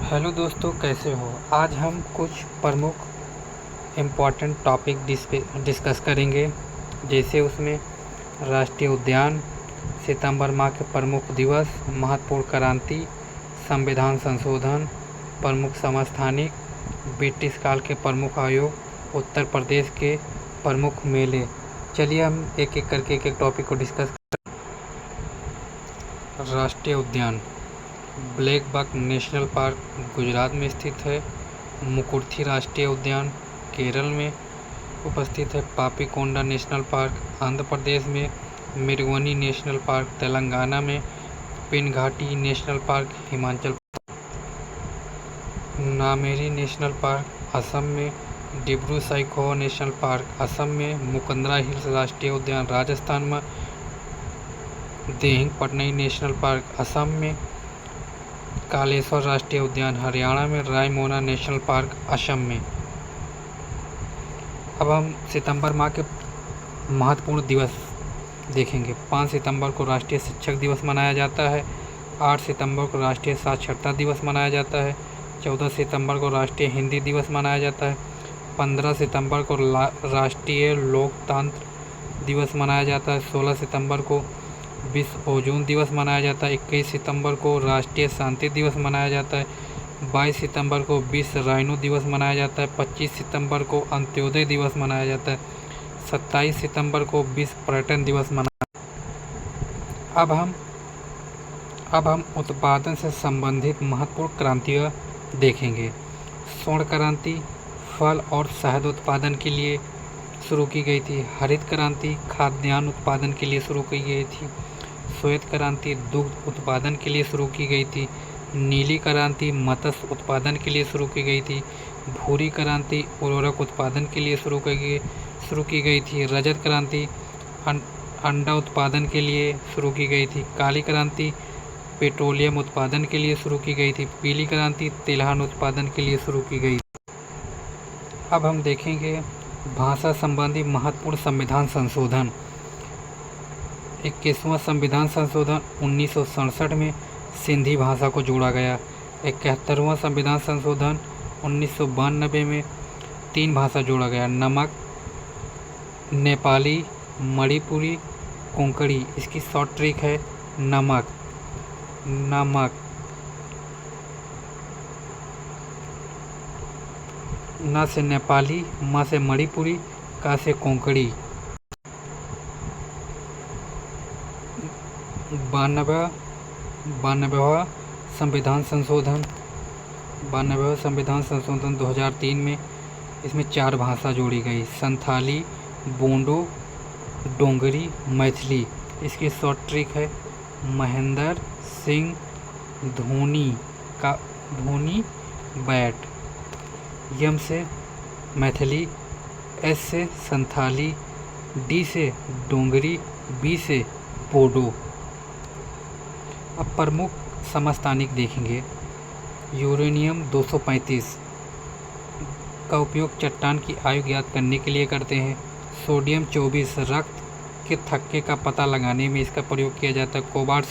Hello दोस्तों, कैसे हो। आज हम कुछ प्रमुख इम्पॉर्टेंट टॉपिक डिस्कस करेंगे। जैसे उसमें राष्ट्रीय उद्यान, सितंबर माह के प्रमुख दिवस, महत्वपूर्ण क्रांति, संविधान संशोधन, प्रमुख समस्थानिक, ब्रिटिश काल के प्रमुख आयोग, उत्तर प्रदेश के प्रमुख मेले। चलिए हम एक एक करके एक टॉपिक को डिस्कस करें। राष्ट्रीय उद्यान Blackbuck National Park Gujarat में स्थित है। मुकुर्थी राष्ट्रीय उद्यान केरल में उपस्थित है। पापीकोंडा नेशनल पार्क आंध्र प्रदेश में। मिरवनी नेशनल पार्क तेलंगाना में। Pinghati national park Himachal. Nameri national park Assam में। डिब्रू साइखोवा नेशनल पार्क असम में। मुकंदरा हिल्स राष्ट्रीय उद्यान राजस्थान में। देहिंग पटनई नेशनल पार्क असम में। कालेश्वर राष्ट्रीय उद्यान हरियाणा में। रायमोना नेशनल पार्क असम में। अब हम सितंबर माह के महत्वपूर्ण दिवस देखेंगे। 5 सितंबर को राष्ट्रीय शिक्षक दिवस मनाया जाता है। 8 सितंबर को राष्ट्रीय साक्षरता दिवस मनाया जाता है। 14 सितंबर को राष्ट्रीय हिंदी दिवस मनाया जाता है। 15 सितंबर को राष्ट्रीय लोकतंत्र दिवस मनाया जाता है। 16 सितंबर को विश्व ओजोन दिवस मनाया जाता है। 21 सितंबर को राष्ट्रीय शांति दिवस मनाया जाता है। 22 सितंबर को विश्व राइनो दिवस मनाया जाता है। 25 सितंबर को अंत्योदय दिवस मनाया जाता है। 27 सितंबर को विश्व पर्यटन दिवस मनाया। अब हम उत्पादन से संबंधित महत्वपूर्ण क्रांतियाँ देखेंगे। स्वर्ण क्रांति फल और शहद उत्पादन के लिए शुरू की गई थी। हरित क्रांति खाद्यान्न उत्पादन के लिए शुरू की गई थी। श्वेत क्रांति दुग्ध उत्पादन के लिए शुरू की गई थी। नीली क्रांति मत्स्य उत्पादन के लिए शुरू की गई थी। भूरी क्रांति उर्वरक उत्पादन के लिए शुरू की गई थी। रजत क्रांति अंडा उत्पादन के लिए शुरू की गई थी। काली क्रांति पेट्रोलियम उत्पादन के लिए शुरू की गई थी। पीली क्रांति तिलहन उत्पादन के लिए शुरू की गई। अब हम देखेंगे भाषा संबंधी महत्वपूर्ण संविधान संशोधन। 21वां संविधान संशोधन 1967 में सिंधी भाषा को जोड़ा गया। 71वां संविधान संशोधन 1992 में 3 भाषा जोड़ा गया। नमक, नेपाली, मणिपुरी, कोंकणी। इसकी शॉर्ट ट्रिक है नमक। न से नेपाली, म से मणिपुरी, का से कोंकणी। 92वां संविधान संशोधन 2003 में इसमें 4 भाषा जोड़ी गई। संथाली, बोडो, डोंगरी, मैथिली। इसकी शॉर्ट ट्रिक है महेंद्र सिंह धोनी बैट। यम से मैथिली, एस से संथाली, डी से डोंगरी, बी से बोडो। अब प्रमुख समस्थानिक देखेंगे। यूरेनियम 235 का उपयोग चट्टान की आयु ज्ञात करने के लिए करते हैं। सोडियम 24 रक्त के थक्के का पता लगाने में इसका प्रयोग किया जाता है। कोबाल्ट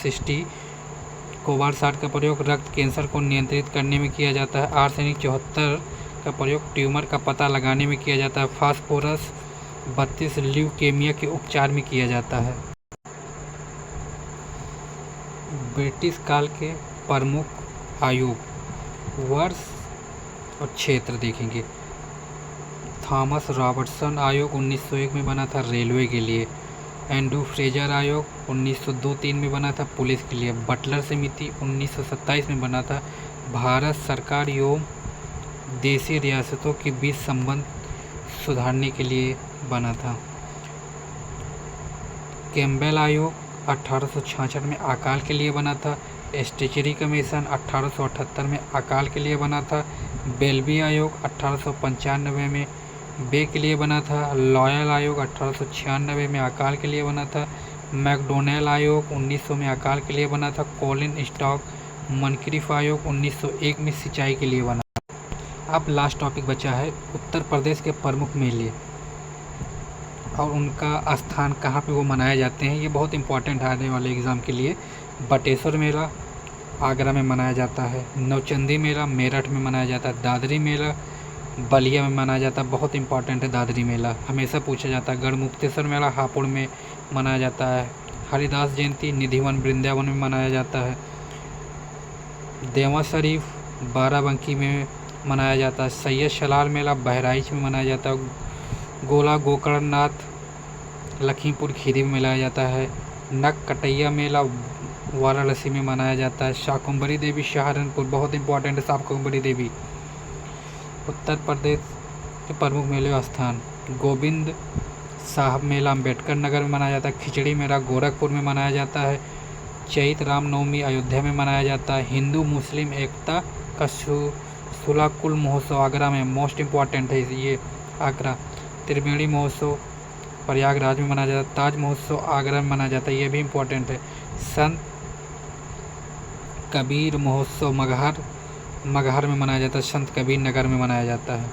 60 का प्रयोग रक्त कैंसर को नियंत्रित करने में किया जाता है। आर्सेनिक 74 का प्रयोग ट्यूमर का पता लगाने में किया जाता है। फास्फोरस 32 ल्यूकेमिया के उपचार में किया जाता है। ब्रिटिश काल के प्रमुख आयोग, वर्ष और क्षेत्र देखेंगे। थॉमस रॉबर्टसन आयोग 1901 में बना था रेलवे के लिए। एंड्रू फ्रेजर आयोग 1902-3 में बना था पुलिस के लिए। बटलर समिति 1927 में बना था भारत सरकार एवं देशी रियासतों के बीच संबंध सुधारने के लिए बना था। कैम्पबेल आयोग 1866 में अकाल के लिए बना था। स्टेचरी कमीशन 1878 में अकाल के लिए बना था। बेल्बी आयोग 1895 में बे के लिए बना था। लॉयल आयोग 1896 में अकाल के लिए बना था। मैकडोनेल आयोग 1900 में अकाल के लिए बना था। कॉलिन स्टॉक मनक्रिफ आयोग 1901 में सिंचाई के लिए बना। अब लास्ट टॉपिक बचा है उत्तर प्रदेश के प्रमुख मेले और उनका स्थान कहाँ पे वो मनाए जाते हैं। ये बहुत इंपॉर्टेंट है आने वाले एग्ज़ाम के लिए। बटेश्वर मेला आगरा में मनाया जाता है। नौचंदी मेला मेरठ में मनाया जाता है। दादरी मेला बलिया में मनाया जाता है, बहुत इंपॉर्टेंट है दादरी मेला, हमेशा पूछा जाता है। गढ़मुक्तेश्वर मेला हापुड़ में मनाया जाता है। हरिदास जयंती निधिवन वृंदावन में मनाया जाता है। देवा शरीफ बाराबंकी में मनाया जाता है। सैयद शलाल मेला बहराइच में मनाया जाता है। गोला गोकर्णनाथ लखीमपुर खीरी में मनाया जाता है। नक कटैया मेला वाराणसी में मनाया जाता है। शाकुंभरी देवी सहारनपुर, बहुत इंपॉर्टेंट है शाकुंभरी देवी। उत्तर प्रदेश के प्रमुख मेले स्थान गोविंद साहब मेला अम्बेडकर नगर में मनाया जाता है। खिचड़ी मेला गोरखपुर में मनाया जाता है। चैत रामनवमी अयोध्या में मनाया जाता है। हिंदू मुस्लिम एकता का सुलाकुल महोत्सव आगरा में, मोस्ट इम्पॉर्टेंट है ये आगरा। त्रिवेणी महोत्सव प्रयागराज में मनाया जाता है। ताज महोत्सव आगरा में मनाया जाता है, ये भी इम्पोर्टेंट है। संत कबीर महोत्सव मगहर में मनाया जाता है। संत कबीर नगर में मनाया जाता है।